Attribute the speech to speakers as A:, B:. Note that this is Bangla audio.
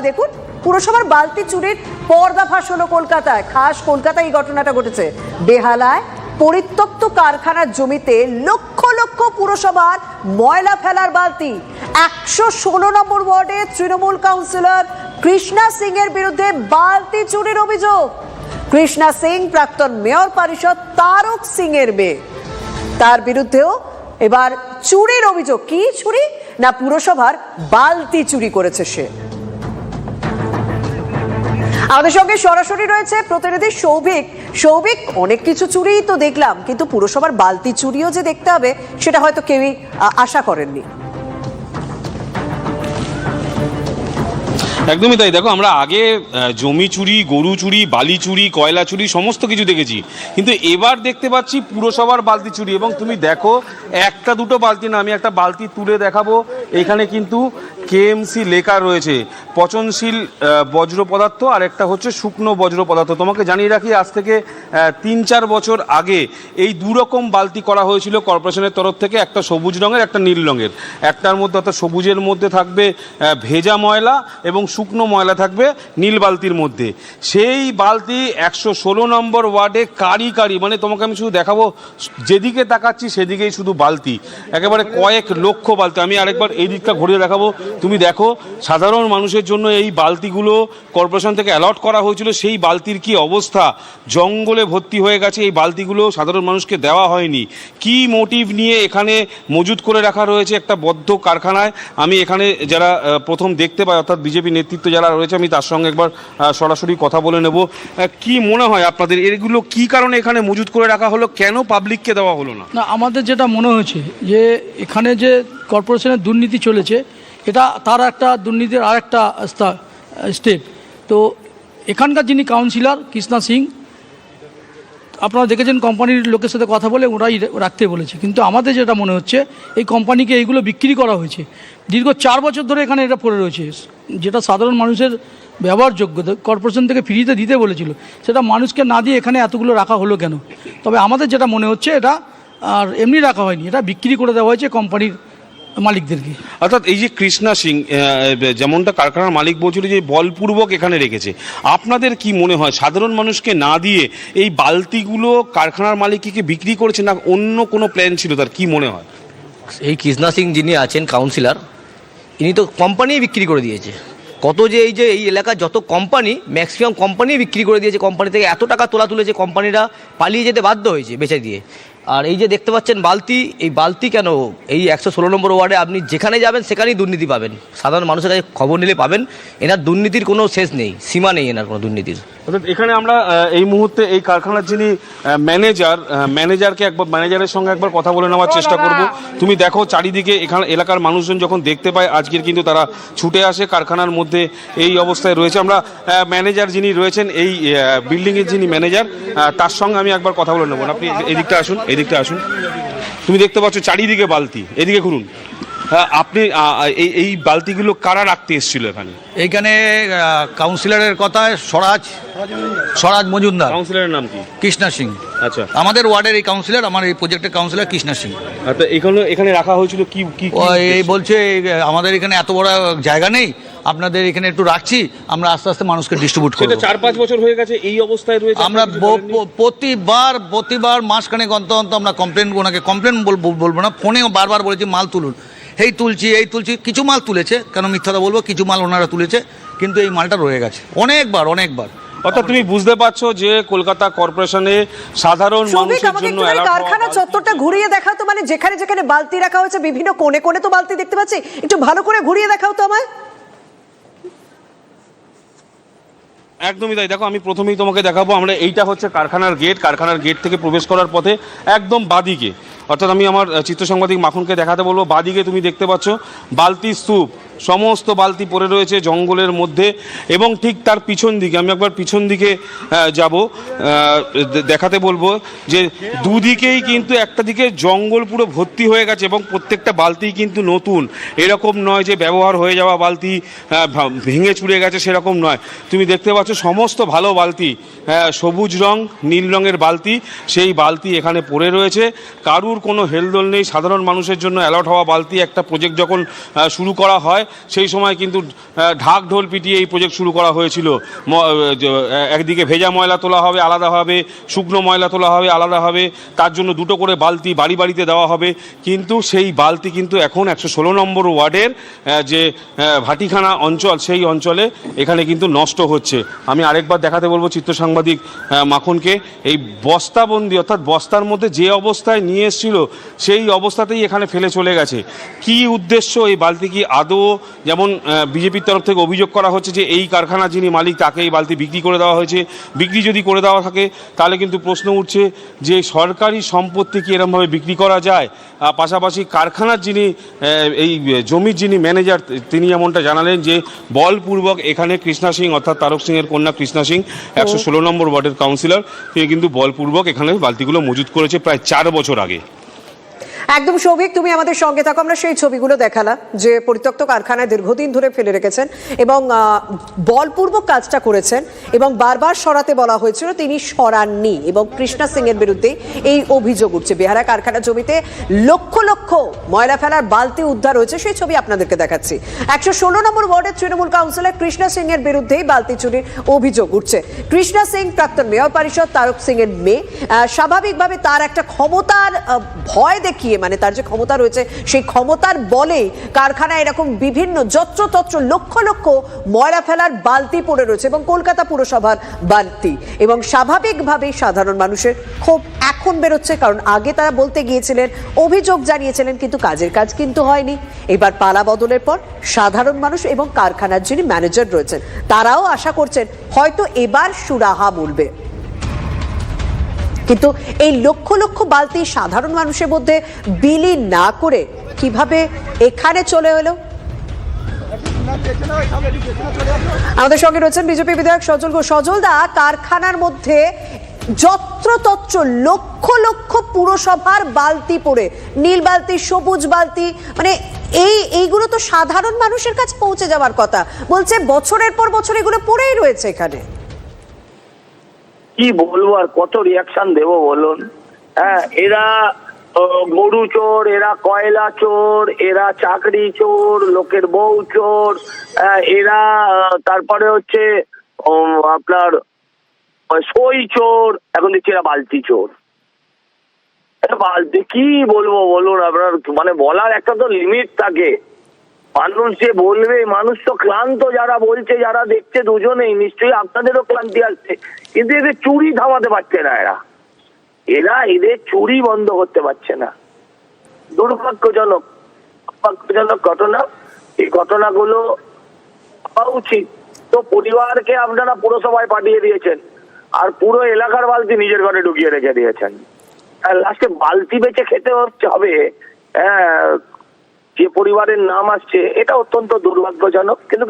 A: দেখুন পুরসভার বালতি চুরির পর্দাফাঁস হলো কলকাতায়। খাস কলকাতায় এই ঘটনাটা ঘটেছে। বেহালায় পরিত্যক্ত কারখানার জমিতে লক্ষ লক্ষ পুরসভার ময়লা ফেলার বালতি। 116 নম্বর ওয়ার্ডে তৃণমূল কাউন্সিলর কৃষ্ণা সিং এর বিরুদ্ধে বালতি চুরির অভিযোগ। কৃষ্ণা সিং প্রাক্তন মেয়র পরিষদ তারক সিং এর মেয়ে, তার বিরুদ্ধেও এবার চুরির অভিযোগ। কি চুরি না, পুরসভার বালতি চুরি করেছে সে। আমাদের সঙ্গে সরাসরি রয়েছে প্রতিনিধি সৌভিক। সৌভিক, অনেক কিছু চুরি তো দেখলাম, কিন্তু পুরসভার বালতি চুরিও যে দেখতে হবে সেটা হয়তো কেউই আশা করেননি।
B: একদমই তাই। দেখো, আমরা আগে জমি চুরি, গরু চুরি, বালি চুরি, কয়লা চুরি সমস্ত কিছু দেখেছি, কিন্তু এবার দেখতে পাচ্ছি পুরসভার বালতি চুরি। এবং তুমি দেখো, একটা দুটো বালতি না, আমি একটা বালতি তুলে দেখাবো। এখানে কিন্তু কেএমসি লেখা রয়েছে, পচনশীল বজ্র পদার্থ, আর একটা হচ্ছে শুকনো বজ্র পদার্থ। তোমাকে জানিয়ে রাখি, আজ থেকে 3-4 বছর আগে এই দুরকম বালতি করা হয়েছিল কর্পোরেশনের তরফ থেকে, একটা সবুজ রঙের, একটা নীল রঙের। একটার মধ্যে, অর্থাৎ সবুজের মধ্যে থাকবে ভেজা ময়লা এবং শুকনো ময়লা থাকবে নীল বালতির মধ্যে। সেই বালতি 116 নম্বর ওয়ার্ডে কারি কারি, মানে তোমাকে আমি শুধু দেখাবো, যেদিকে তাকাচ্ছি সেদিকেই শুধু বালতি, একেবারে কয়েক লক্ষ বালতি। আমি আরেকবার এই দিকটা ঘুরিয়ে দেখাবো। তুমি দেখো, সাধারণ মানুষের জন্য এই বালতিগুলো কর্পোরেশন থেকে অ্যালট করা হয়েছিল, সেই বালতির কি অবস্থা, জঙ্গলে ভর্তি হয়ে গেছে। এই বালতিগুলো সাধারণ মানুষকে দেওয়া হয়নি। কি মোটিভ নিয়ে এখানে মজুত করে রাখা রয়েছে একটা বদ্ধ কারখানায়, আমি এখানে যারা প্রথম দেখতে পাই, অর্থাৎ বিজেপি নেতৃত্ব যারা রয়েছে, আমি তার সঙ্গে একবার সরাসরি কথা বলে নেব। কি মনে হয় আপনাদের, এগুলো কি কারণে এখানে মজুত করে রাখা হলো, কেন পাবলিককে দেওয়া হলো না?
C: না, আমাদের যেটা মনে হয়েছে যে এখানে যে কর্পোরেশনের দুর্নীতি চলেছে, এটা তার একটা দুর্নীতির আর একটা স্টেপ। তো এখানকার যিনি কাউন্সিলর কৃষ্ণা সিং, আপনারা দেখেছেন কোম্পানির লোকের সাথে কথা বলে ওরাই রাখতে বলেছে, কিন্তু আমাদের যেটা মনে হচ্ছে এই কোম্পানিকে এইগুলো বিক্রি করা হয়েছে। দীর্ঘ 4 বছর ধরে এখানে এটা পড়ে রয়েছে, যেটা সাধারণ মানুষের ব্যবহারযোগ্য, কর্পোরেশন থেকে ফ্রিতে দিতে বলেছিল, সেটা মানুষকে না দিয়ে এখানে এতগুলো রাখা হলো কেন? তবে আমাদের যেটা মনে হচ্ছে এটা আর এমনি রাখা হয়নি, এটা বিক্রি করে দেওয়া হয়েছে কোম্পানির মালিকদেরকে।
B: অর্থাৎ এই যে কৃষ্ণা সিং, যেমনটা কারখানার মালিক বলছিল যে বলপূর্বক এখানে রেখেছে, আপনাদের কি মনে হয় সাধারণ মানুষকে না দিয়ে এই বালতিগুলো কারখানার মালিককে বিক্রি করেছে, না অন্য কোনো প্ল্যান ছিল তার, কি মনে হয়?
D: এই কৃষ্ণা সিং যিনি আছেন কাউন্সিলর, ইনি তো কোম্পানি বিক্রি করে দিয়েছে। কত যে এই এলাকার যত কোম্পানি, ম্যাক্সিমাম কোম্পানি বিক্রি করে দিয়েছে। কোম্পানি থেকে এত টাকা তোলা তুলেছে, কোম্পানিরা পালিয়ে যেতে বাধ্য হয়েছে বেচে দিয়ে। আর এই যে দেখতে পাচ্ছেন বালতি, এই বালতি কেন, এই 116 নম্বর ওয়ার্ডে আপনি যেখানে যাবেন সেখানেই দুর্নীতি পাবেন। সাধারণ মানুষের কাছে খবর নিলে পাবেন, এনার দুর্নীতির কোনো শেষ নেই, সীমা নেই এনার কোনো দুর্নীতির।
B: অর্থাৎ এখানে আমরা এই মুহূর্তে এই কারখানার যিনি ম্যানেজারের সঙ্গে একবার কথা বলে নেওয়ার চেষ্টা করব। তুমি দেখো চারিদিকে, এখানে এলাকার মানুষজন যখন দেখতে পায় আজকের, কিন্তু তারা ছুটে আসে কারখানার মধ্যে এই অবস্থায় রয়েছে। আমরা ম্যানেজার যিনি রয়েছেন, এই বিল্ডিংয়ের যিনি ম্যানেজার, তার সঙ্গে আমি একবার কথা বলে নেব। আপনি এদিকটা আসুন, এদিকটা আসুন। তুমি দেখতে পাচ্ছ চারিদিকে বালতি, এদিকে ঘুরুন। আপনি এই বালতিগুলো কারা রাখতে এসেছিল এখানে?
E: এইখানে কাউন্সিলরের কথায় স্বরাজ মজুমদার।
B: কাউন্সিলরের নাম কি?
E: কৃষ্ণা সিং।
B: আচ্ছা,
E: আমাদের ওয়ার্ডের এই কাউন্সিলর, আমার এই প্রজেক্টের কাউন্সিলর কৃষ্ণা সিং।
B: আচ্ছা, এখানে রাখা হয়েছিল কি?
E: এই বলছে আমাদের এখানে এত বড় জায়গা নেই, আপনাদের এখানে একটু রাখছি, আমরা আস্তে আস্তে মানুষকে ডিস্ট্রিবিউট করব।
B: 4-5 বছর হয়ে গেছে এই অবস্থায় রয়েছে।
E: আমরা প্রতিবার মাসখানেক অন্তর আমরা ওনাকে কমপ্লেন বলবো না, ফোনেও বারবার বলেছি মাল তুলুন, এই তুলছি। কিছু মাল তুলেছে, কেন মিথ্যাটা বলবো, কিছু মাল ওনারা তুলেছে, কিন্তু এই মালটা রয়ে গেছে অনেকবার।
B: অর্থাৎ তুমি বুঝতে পারছো যে কলকাতা কর্পোরেশনে সাধারণ মানুষের জন্য
A: কারখানা চত্বরটা ঘুরিয়ে দেখাও তো, মানে যেখানে যেখানে বালতি রাখা হয়েছে বিভিন্ন কোণে কোণে তো বালতি দেখতে পাচ্ছি, একটু ভালো করে ঘুরিয়ে দেখাও তো আমায়।
B: একদমই তাই। দেখো, আমি প্রথমেই তোমাকে দেখাবো, আমরা এইটা হচ্ছে কারখানার গেট। কারখানার গেট থেকে প্রবেশ করার পথে একদম বাদিকে, অর্থাৎ আমি আমার চিত্র সাংবাদিক মাখনকে দেখাতে বলবো, বাদিকে তুমি দেখতে পাচ্ছ বালতি স্তূপ, সমস্ত বালতি পড়ে রয়েছে জঙ্গলের মধ্যে। এবং ঠিক তার পিছন দিকে, আমি একবার পিছন দিকে যাব, দেখাতে বলবো যে দুদিকেই কিন্তু একটা দিকে জঙ্গল পুরো ভর্তি হয়ে গেছে, এবং প্রত্যেকটা বালতি কিন্তু নতুন, এরকম নয় যে ব্যবহার হয়ে যাওয়া বালতি, ভেঙে চুরে গেছে, সেরকম নয়। তুমি দেখতে পাচ্ছ সমস্ত ভালো বালতি, সবুজ রং, নীল রঙের বালতি, সেই বালতি এখানে পড়ে রয়েছে। কারুর কোনো হেলদোল নেই, সাধারণ মানুষের জন্য অ্যালট হওয়া বালতি। একটা প্রজেক্ট যখন শুরু করা হয় সেই সময় কিন্তু ঢাক ঢোল পিটিয়ে এই প্রজেক্ট শুরু করা হয়েছিল। একদিকে ভেজা ময়লা তোলা হবে আলাদা হবে, শুকনো ময়লা তোলা হবে আলাদা হবে, তার জন্য দুটো করে বালতি বাড়ি বাড়িতে দেওয়া হবে। কিন্তু সেই বালতি কিন্তু এখন 116 নম্বর ওয়ার্ডের যে ভাটিখানা অঞ্চল, সেই অঞ্চলে এখানে কিন্তু নষ্ট হচ্ছে। আমি আরেকবার দেখাতে বলবো চিত্র সাংবাদিক মাখনকে, এই বস্তাবন্দি অর্থাৎ বস্তার মধ্যে যে অবস্থায় নিয়ে এসেছিল সেই অবস্থাতেই এখানে ফেলে চলে গেছে। কি উদ্দেশ্য এই বালতি? কি আদৌ, যেমন বিজেপির তরফ থেকে অভিযোগ করা হচ্ছে যে এই কারখানা যিনি মালিক তাকে এই বালতি বিক্রি করে দেওয়া হয়েছে। বিক্রি যদি করে দেওয়া থাকে তাহলে কিন্তু প্রশ্ন উঠছে যে সরকারি সম্পত্তি কি এরমভাবে বিক্রি করা যায়? পাশাপাশি কারখানার যিনি এই জমির যিনি ম্যানেজার তিনি এমনটা জানালেন যে বলপূর্বক এখানে কৃষ্ণা সিং অর্থাৎ তারক সিংয়ের কন্যা কৃষ্ণা সিং 116 নম্বর ওয়ার্ডের কাউন্সিলর, তিনি কিন্তু বলপূর্বক এখানে বালতিগুলো মজুত করেছে প্রায় 4 বছর আগে।
A: একদম সৌভিক, তুমি আমাদের সঙ্গে থাকো। আমরা সেই ছবিগুলো দেখালাম যে পরিত্যক্ত কারখানায় দীর্ঘদিন ধরে ফেলে রেখেছেন এবং বলপূর্বক কাজটা করেছেন এবং বারবার সরাতে বলা হয়েছিল, তিনি সরাননি এবং কৃষ্ণা সিং এর বিরুদ্ধে এই অভিযোগ উঠছে। বেহারা কারখানা জমিতে লক্ষ লক্ষ ময়লা ফেলার বালতি উদ্ধার হয়েছে, সেই ছবি আপনাদেরকে দেখাচ্ছি। 116 নম্বর ওয়ার্ডের তৃণমূল কাউন্সিলর কৃষ্ণা সিং এর বিরুদ্ধেই বালতি চুরির অভিযোগ উঠছে। কৃষ্ণা সিং প্রাক্তন মেয়র পরিষদ তারক সিং এর মেয়ে। স্বাভাবিকভাবে তার একটা ক্ষমতার ভয় দেখিয়ে, মানে তার যে ক্ষমতা রয়েছে সেই ক্ষমতার বলে কারখানায় এরকম বিভিন্ন যত্রতত্র লক্ষ লক্ষ ময়লা ফেলার বালতি পড়ে রয়েছে এবং কলকাতা পুরসভার বালতি। এবং স্বাভাবিকভাবেই সাধারণ মানুষের ক্ষোভ এখন বেরোচ্ছে, কারণ আগে তারা বলতে গিয়েছিলেন, অভিযোগ জানিয়েছিলেন, কিন্তু কাজের কাজ কিন্তু হয়নি। এবার পালা বদলের পর সাধারণ মানুষ এবং কারখানার যিনি ম্যানেজার রয়েছেন তারাও আশা করছেন হয়তো এবার সুরাহা বলবে। কিন্তু এই লক্ষ লক্ষ বালতি সাধারণ মানুষের মধ্যে বিলি না করে কিভাবে এখানে চলে এলো? আমাদের সঙ্গে রয়েছেন বিজেপি বিধায়ক সজল ঘোষ। সজল দা, কারখানার মধ্যে যত্রতত্র লক্ষ লক্ষ পুরসভার বালতি পড়ে, নীল বালতি, সবুজ বালতি, মানে এইগুলো তো সাধারণ মানুষের কাছে পৌঁছে যাওয়ার কথা। বলছে বছরের পর বছর এগুলো পড়েই রয়েছে এখানে।
F: কি বলবো আর কত রিয়াকশন দেব বলুন? হ্যাঁ, এরা গরু চোর, এরা কয়লা চোর, এরা চাকরি চোর, লোকের বউ চোর, এরা তারপরে হচ্ছে আপনার সই চোর, এখন দেখছি এরা বালতি চোর। বালতি কি বলবো বলুন আপনার, মানে বলার একটা তো লিমিট থাকে। মানুষ যে বলবে, মানুষ তো ক্লান্ত, যারা বলছে যারা দেখছে দুজনেই, নিশ্চয়ই আপনাদেরও ক্লান্তি আসছে। কিন্তু এদের চুরি থামাতে পারছে না, এদের চুরি বন্ধ করতে পারছে না। দুর্ভাগ্যজনক ঘটনা। এই ঘটনাগুলো হওয়া উচিত। তো পরিবারকে আপনারা পুরসভায় পাঠিয়ে দিয়েছেন আর পুরো এলাকার বালতি নিজের ঘরে ঢুকিয়ে রেখে দিয়েছেন, আর লাস্টে বালতি বেচে খেতে হবে। যে পরিবারের নাম আসছে, এটা অত্যন্ত দুর্ভাগ্যজনক। কিন্তু